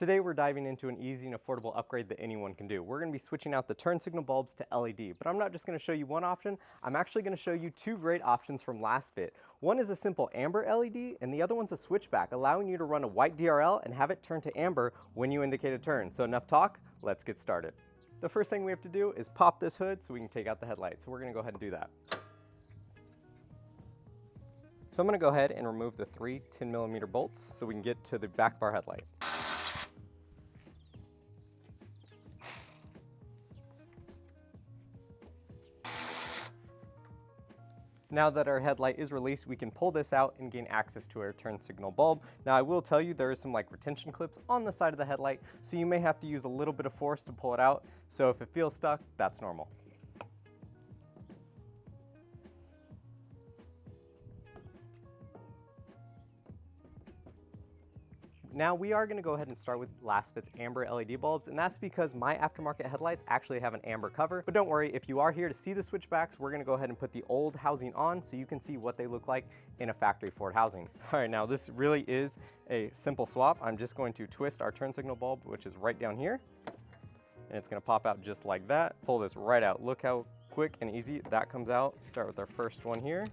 Today we're diving into an easy and affordable upgrade that anyone can do. We're going to be switching out the turn signal bulbs to LED, but I'm not just going to show you one option, I'm actually going to show you two great options from Lasfit. One is a simple amber LED and the other one's a switchback, allowing you to run a white DRL and have it turn to amber when you indicate a turn. So enough talk, let's get started. The first thing we have to do is pop this hood so we can take out the headlights. So we're going to go ahead and do that. So I'm going to go ahead and remove the three 10mm bolts so we can get to the back of our headlight. Now that our headlight is released, we can pull this out and gain access to our turn signal bulb. Now I will tell you there is some retention clips on the side of the headlight, so you may have to use a little bit of force to pull it out. So if it feels stuck, that's normal. Now we are going to go ahead and start with Lasfit's Amber LED bulbs, and that's because my aftermarket headlights actually have an amber cover. But don't worry, if you are here to see the switchbacks, we're going to go ahead and put the old housing on so you can see what they look like in a factory Ford housing. All right, now this really is a simple swap. I'm just going to twist our turn signal bulb, which is right down here, and it's going to pop out just like that. Pull this right out. Look how quick and easy that comes out. Start with our first one here.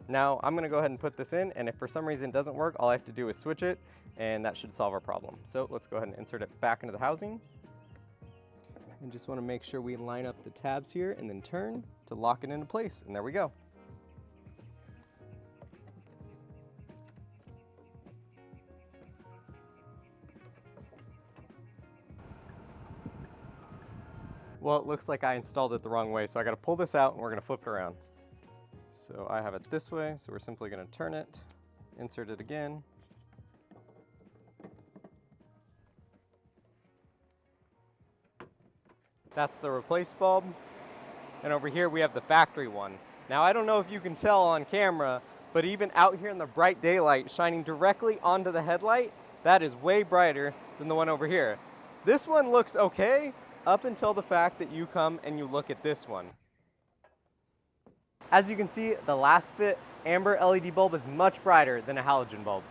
Now I'm going to go ahead and put this in, and if for some reason it doesn't work, all I have to do is switch it, and that should solve our problem. So let's go ahead and insert it back into the housing. And just want to make sure we line up the tabs here and then turn to lock it into place, and there we go. Well, it looks like I installed it the wrong way, so I got to pull this out and we're going to flip it around. So I have it this way, so we're simply going to turn it, insert it again. That's the replace bulb. And over here we have the factory one. Now I don't know if you can tell on camera, but even out here in the bright daylight shining directly onto the headlight, that is way brighter than the one over here. This one looks okay up until the fact that you come and you look at this one. As you can see, the Lasfit Amber LED bulb is much brighter than a halogen bulb.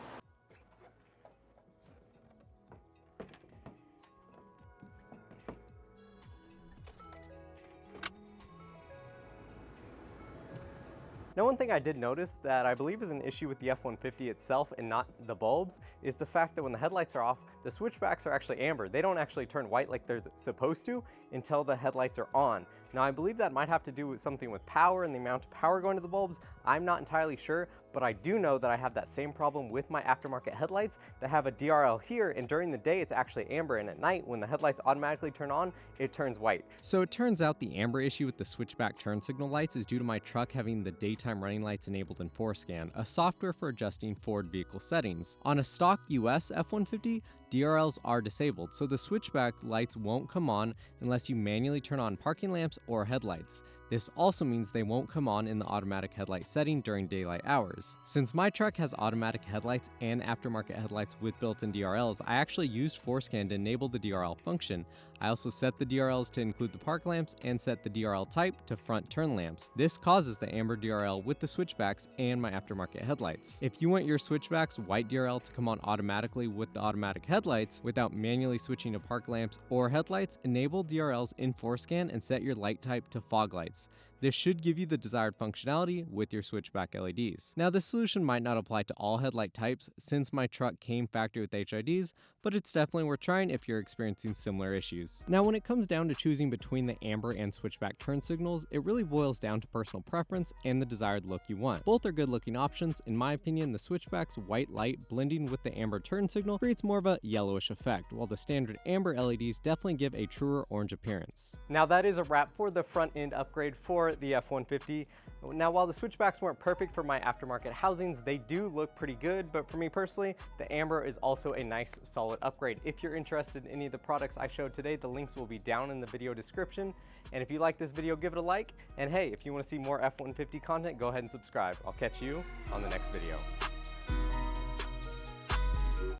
Now, one thing I did notice that I believe is an issue with the F-150 itself and not the bulbs is the fact that when the headlights are off, the switchbacks are actually amber. They don't actually turn white like they're supposed to until the headlights are on. Now, I believe that might have to do with something with power and the amount of power going to the bulbs. I'm not entirely sure, but I do know that I have that same problem with my aftermarket headlights that have a DRL here, and during the day it's actually amber, and at night when the headlights automatically turn on, it turns white. So it turns out the amber issue with the switchback turn signal lights is due to my truck having the daytime running lights enabled in Forscan, a software for adjusting Ford vehicle settings. On a stock US F-150, DRLs are disabled, so the switchback lights won't come on unless you manually turn on parking lamps or headlights. This also means they won't come on in the automatic headlight setting during daylight hours. Since my truck has automatic headlights and aftermarket headlights with built-in DRLs, I actually used Forscan to enable the DRL function. I also set the DRLs to include the park lamps and set the DRL type to front turn lamps. This causes the amber DRL with the switchbacks and my aftermarket headlights. If you want your switchbacks white DRL to come on automatically with the automatic headlights without manually switching to park lamps or headlights, enable DRLs in Forscan and set your light type to fog lights. This should give you the desired functionality with your switchback LEDs. Now, this solution might not apply to all headlight types since my truck came factory with HIDs, but it's definitely worth trying if you're experiencing similar issues. Now, when it comes down to choosing between the amber and switchback turn signals, it really boils down to personal preference and the desired look you want. Both are good looking options. In my opinion, the switchback's white light blending with the amber turn signal creates more of a yellowish effect, while the standard amber LEDs definitely give a truer orange appearance. Now that is a wrap for the front end upgrade for the F-150. Now, while the switchbacks weren't perfect for my aftermarket housings, they do look pretty good, but for me personally, the amber is also a nice solid upgrade. If you're interested in any of the products I showed today, the links will be down in the video description. And if you like this video, give it a like. And hey, if you want to see more F-150 content, go ahead and subscribe. I'll catch you on the next video.